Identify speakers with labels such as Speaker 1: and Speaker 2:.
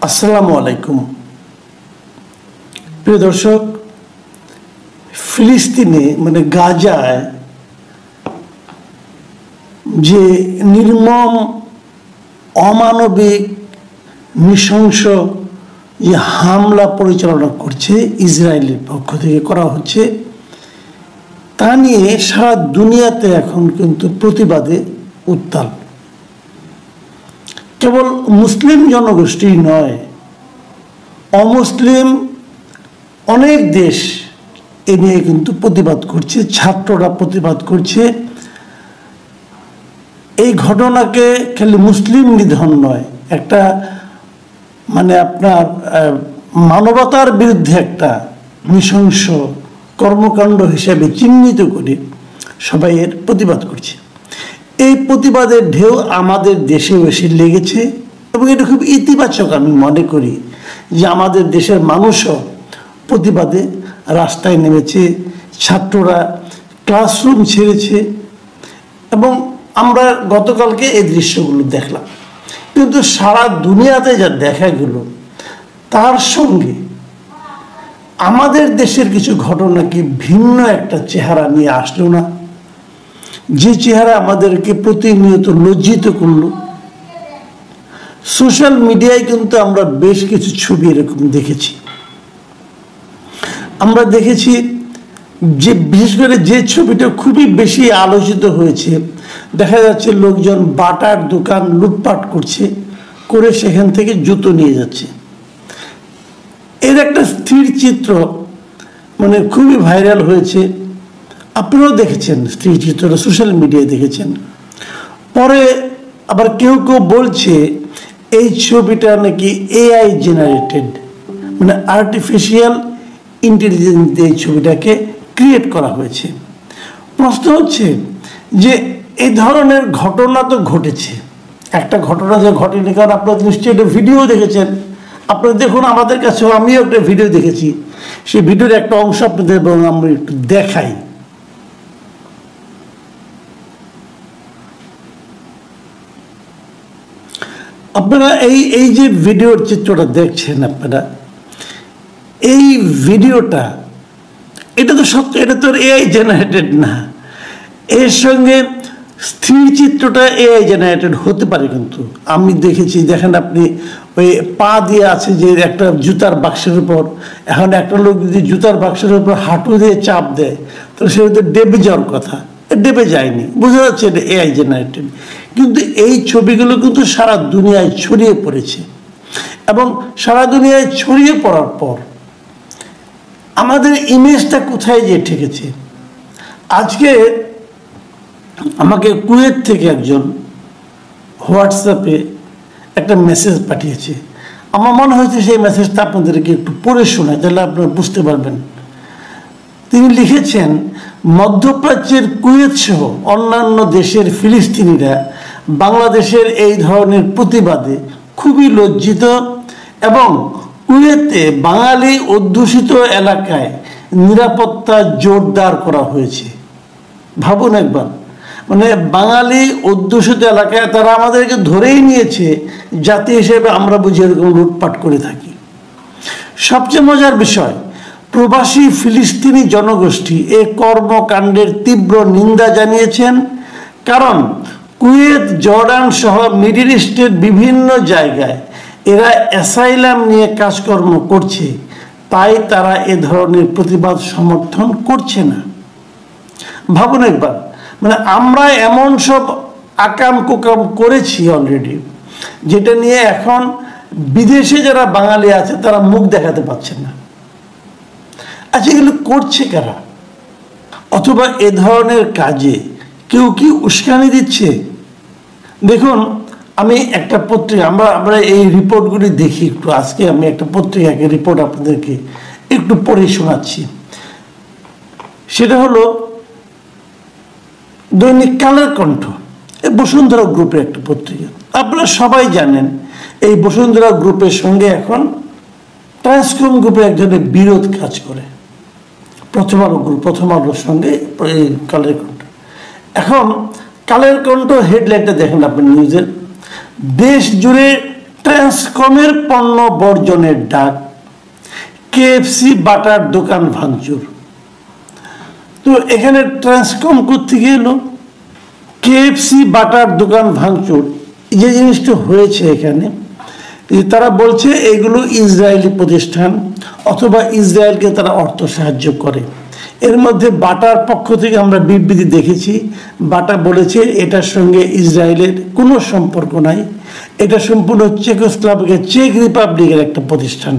Speaker 1: আসসালামু আলাইকুম প্রিয় দর্শক, ফিলিস্তিনে মানে গাজায় যে নির্মম অমানবিক নৃশংস যে হামলা পরিচালনা করছে ইসরায়েলের পক্ষ থেকে করা হচ্ছে, তা নিয়ে সারা দুনিয়াতে এখন কিন্তু প্রতিবাদে উত্তাল। কেবল মুসলিম জনগোষ্ঠী নয়, অমুসলিম অনেক দেশ এ নিয়ে কিন্তু প্রতিবাদ করছে, ছাত্ররা প্রতিবাদ করছে। এই ঘটনাকে খালি মুসলিম নিধন নয়, একটা মানে আপনার মানবতার বিরুদ্ধে একটা নৃশংস কর্মকাণ্ড হিসেবে চিহ্নিত করে সবাই এর প্রতিবাদ করছে। এই প্রতিবাদের ঢেউ আমাদের দেশেও এসে লেগেছে এবং এটা খুব ইতিবাচক আমি মনে করি যে আমাদের দেশের মানুষও প্রতিবাদে রাস্তায় নেমেছে, ছাত্ররা ক্লাসরুম ছেড়েছে এবং আমরা গতকালকে এই দৃশ্যগুলো দেখলাম। কিন্তু সারা দুনিয়াতে যা দেখা গেল তার সঙ্গে আমাদের দেশের কিছু ঘটনা কি ভিন্ন একটা চেহারা নিয়ে আসলো না, যে চেহারা আমাদেরকে প্রতিনিয়ত লজ্জিত করলো। সোশ্যাল মিডিয়ায় কিন্তু আমরা বেশ কিছু ছবি এরকম দেখেছি। আমরা দেখেছি যে বিশেষ করে যে ছবিটা খুবই বেশি আলোচিত হয়েছে, দেখা যাচ্ছে লোকজন বাটার দোকান লুটপাট করছে, করে সেখান থেকে জুতো নিয়ে যাচ্ছে। এর একটা স্থির চিত্র মানে খুবই ভাইরাল হয়েছে, আপনারাও দেখেছেন, স্থির চিত্রটা সোশ্যাল মিডিয়ায় দেখেছেন। পরে আবার কেউ কেউ বলছে এই ছবিটা নাকি এআই জেনারেটেড, মানে আর্টিফিশিয়াল ইন্টেলিজেন্স দিয়ে এই ছবিটাকে ক্রিয়েট করা হয়েছে। প্রশ্ন হচ্ছে যে এই ধরনের ঘটনা তো ঘটেছে, একটা ঘটনা যে ঘটেনি, কারণ আপনারা নিশ্চয়ই একটা ভিডিও দেখেছেন। আপনারা দেখুন, আমাদের কাছেও আমিও একটা ভিডিও দেখেছি, সেই ভিডিওর একটা অংশ আপনাদের আমরা একটু দেখাই। আপনারা এই যে ভিডিওর চিত্রটা দেখছেন, আপনারা এই ভিডিওটা, এটা তো সত্য, এটা তো এআই জেনারেটেড না। এর সঙ্গে স্থির চিত্রটা এআই জেনারেটেড হতে পারে, কিন্তু আমি দেখেছি, দেখেন আপনি ওই পা দিয়ে আছে যে একটা জুতার বাক্সের উপর, এখন একটা লোক যদি জুতার বাক্সের উপর হাঁটু দিয়ে চাপ দেয় তো সে হয়তো ডেবে যাওয়ার কথা, ডেবে যায়নি, বোঝা যাচ্ছে এটা এআই জেনারেটেড। কিন্তু এই ছবিগুলো কিন্তু সারা দুনিয়ায় ছড়িয়ে পড়েছে এবং সারা দুনিয়ায় ছড়িয়ে পড়ার পর আমাদের ইমেজটা কোথায় যেয়ে ঠেকেছে। আজকে আমাকে কুয়েত থেকে একজন হোয়াটসঅ্যাপে একটা মেসেজ পাঠিয়েছে। আমার মনে হয়েছে সেই মেসেজটা আপনাদেরকে একটু পড়ে শোনায়, তাহলে আপনারা বুঝতে পারবেন। তিনি লিখেছেন, মধ্যপ্রাচ্যের কুয়েত সহ অন্যান্য দেশের ফিলিস্তিনিরা বাংলাদেশের এই ধরনের প্রতিবাদে খুবই লজ্জিত এবং কুয়েতে বাঙালি অধ্যুষিত এলাকায় নিরাপত্তা জোরদার করা হয়েছে। ভাবুন একবার, মানে বাঙালি অধ্যুষিত এলাকায় তারা আমাদেরকে ধরেই নিয়েছে জাতি হিসেবে, আমরা বুঝি এরকম লুটপাট করে থাকি। সবচেয়ে মজার বিষয়, প্রবাসী ফিলিস্তিনি জনগোষ্ঠী এ কর্মকাণ্ডের তীব্র নিন্দা জানিয়েছেন, কারণ কুয়েত, জর্ডান সহ মিডল ইস্টের বিভিন্ন জায়গায় এরা অ্যাসাইলাম নিয়ে কাজকর্ম করছে, তাই তারা এ ধরনের প্রতিবাদ সমর্থন করছে না। ভাবুন একবার, মানে আমরা এমন সব আকাম কুকাম করেছি অলরেডি, যেটা নিয়ে এখন বিদেশে যারা বাঙালি আছে তারা মুখ দেখাতে পারছে না। আচ্ছা, এগুলো করছে কারা? অথবা এ ধরনের কাজে কেউ কি উস্কানি দিচ্ছে? দেখুন, আমি একটা পত্রিকা, আমরা এই রিপোর্টগুলি দেখি একটু। আজকে আমি একটা পত্রিকাকে রিপোর্ট আপনাদেরকে একটু পড়ে শোনাচ্ছি। সেটা হলো দৈনিক কালের কণ্ঠ, এই বসুন্ধরা গ্রুপের একটা পত্রিকা। আপনারা সবাই জানেন এই বসুন্ধরা গ্রুপের সঙ্গে এখন ট্রান্সকম গ্রুপের একজনের বিরোধ কাজ করে, প্রথম আলোর সঙ্গে কালের কণ্ঠ। এখন কালের কণ্ঠ হেডলাইনটা দেখেন আপনি নিউজের, দেশ জুড়ে ট্রান্সকমের পণ্য বর্জনের ডাক, কেএফসি বাটার দোকান ভাঙচুর। তো এখানে ট্রান্সকম করতে গেল, কেএফসি বাটার দোকান ভাঙচুর। যে জিনিসটা হয়েছে এখানে, তারা বলছে এগুলো ইসরায়েলি প্রতিষ্ঠান অথবা ইসরায়েলকে তারা অর্থ সাহায্য করে। এর মধ্যে বাটার পক্ষ থেকে আমরা বিবৃতি দেখেছি, বাটা বলেছে এটার সঙ্গে ইসরায়েলের কোনো সম্পর্ক নাই, এটা সম্পূর্ণ চেকোস্লোভাকিয়া, চেক রিপাবলিকের একটা প্রতিষ্ঠান।